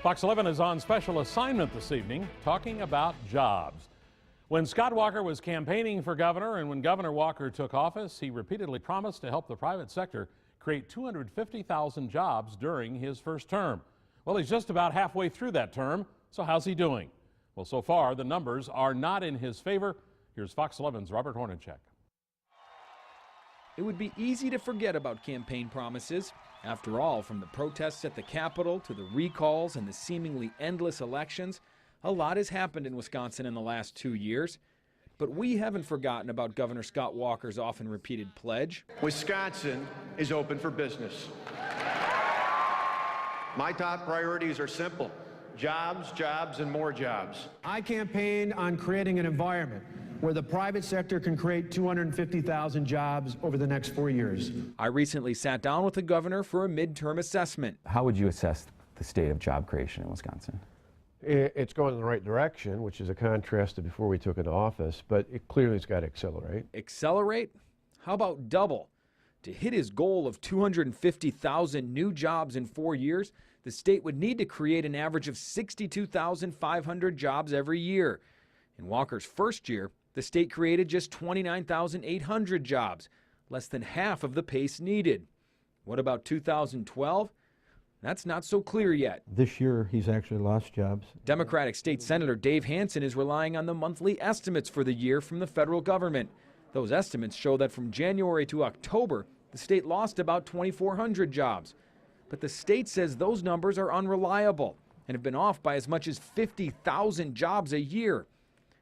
Fox 11 is on special assignment this evening, talking about jobs. When Scott Walker was campaigning for governor and when Governor Walker took office, he repeatedly promised to help the private sector create 250,000 jobs during his first term. Well, he's just about halfway through that term, so how's he doing? Well, so far, the numbers are not in his favor. Here's Fox 11's Robert Hornacek. It would be easy to forget about campaign promises. After all, from the protests at the Capitol to the recalls and the seemingly endless elections, a lot has happened in Wisconsin in the last 2 years. But we haven't forgotten about Governor Scott Walker's often repeated pledge. Wisconsin is open for business. My top priorities are simple: jobs, jobs, and more jobs. I campaign on creating an environment where the private sector can create 250,000 jobs over the next 4 years. I recently sat down with the governor for a midterm assessment. How would you assess the state of job creation in Wisconsin? It's going in the right direction, which is a contrast to before we took into office, but it clearly has got to accelerate. Accelerate? How about double? To hit his goal of 250,000 new jobs in 4 years, the state would need to create an average of 62,500 jobs every year. In Walker's first year, the state created just 29,800 jobs, less than half of the pace needed. What about 2012? That's not so clear yet. This year, he's actually lost jobs. Democratic State Senator Dave Hansen is relying on the monthly estimates for the year from the federal government. Those estimates show that from January to October, the state lost about 2,400 jobs. But the state says those numbers are unreliable and have been off by as much as 50,000 jobs a year.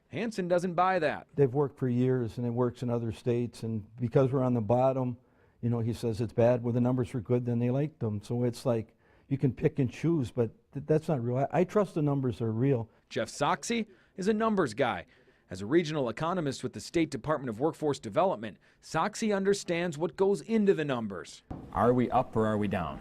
Hansen doesn't buy that. They've worked for years, and it works in other states, and because we're on the bottom, you know, he says it's bad. Where the numbers were good, then they liked them. So it's like you can pick and choose, but that's not real. I trust the numbers are real. Jeff Soxie is a numbers guy. As a regional economist with the State Department of Workforce Development, Soxie understands what goes into the numbers. Are we up or are we down?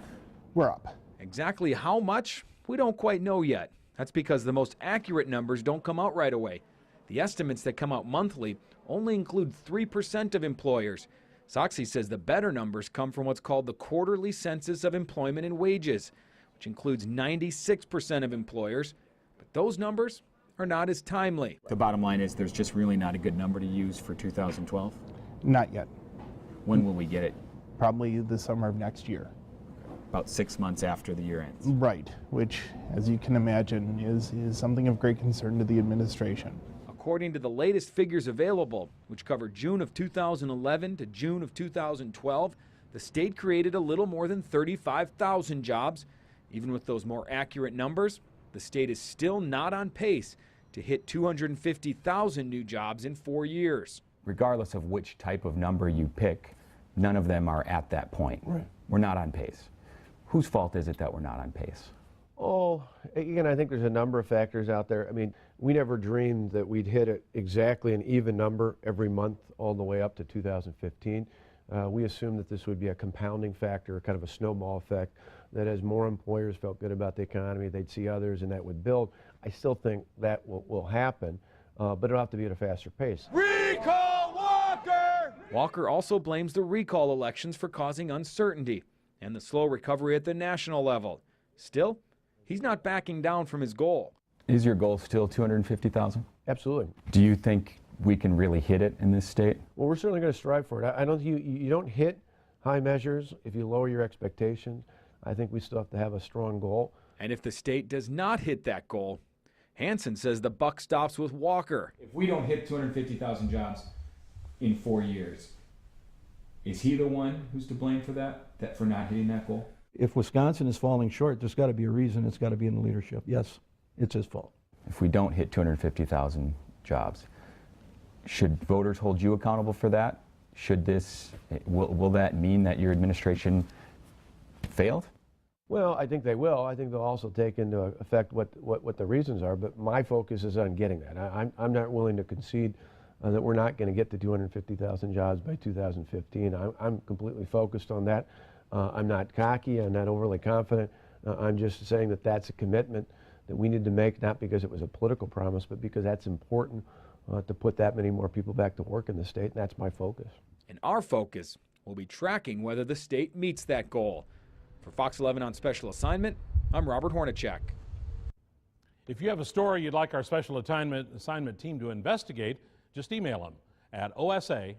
We're up. Exactly how much, we don't quite know yet. That's because the most accurate numbers don't come out right away. The estimates that come out monthly only include 3% of employers. Soxie says the better numbers come from what's called the quarterly census of employment and wages, which includes 96% of employers. But those numbers are not as timely. The bottom line is there's just really not a good number to use for 2012? Not yet. When will we get it? Probably the summer of next year. About 6 months after the year ends. Right, which, as you can imagine, is something of great concern to the administration. According to the latest figures available, which cover June of 2011 to June of 2012, the state created a little more than 35,000 jobs. Even with those more accurate numbers, the state is still not on pace to hit 250,000 new jobs in 4 years. Regardless of which type of number you pick, none of them are at that point. Right. We're not on pace. Whose fault is it that we're not on pace? Oh, again, I think there's a number of factors out there. I mean, we never dreamed that we'd hit exactly an even number every month all the way up to 2015. We assumed that this would be a compounding factor, kind of a snowball effect, that as more employers felt good about the economy, they'd see others and that would build. I still think that will happen, but it'll have to be at a faster pace. Recall Walker! Walker also blames the recall elections for causing uncertainty and the slow recovery at the national level. Still, he's not backing down from his goal. Is your goal still 250,000? Absolutely. Do you think we can really hit it in this state? Well, we're certainly going to strive for it. I don't. You don't hit high measures if you lower your expectations. I think we still have to have a strong goal. And if the state does not hit that goal, Hansen says the buck stops with Walker. If we don't hit 250,000 jobs in 4 years, is he the one who's to blame for that for not hitting that goal? If Wisconsin is falling short, there's got to be a reason. It's got to be in the leadership. Yes, it's his fault. If we don't hit 250,000 jobs, should voters hold you accountable for that? Will that mean that your administration failed? Well, I think they will. I think they'll also take into effect what the reasons are, but my focus is on getting that. I'm not willing to concede that we're not going to get to 250,000 jobs by 2015. I'm completely focused on that. I'm not cocky, I'm not overly confident. I'm just saying that that's a commitment that we need to make, not because it was a political promise, but because that's important to put that many more people back to work in the state, and that's my focus. And our focus will be tracking whether the state meets that goal. For Fox 11 on special assignment, I'm Robert Hornacek. If you have a story you'd like our special assignment team to investigate, just email them at osa@wluk.com.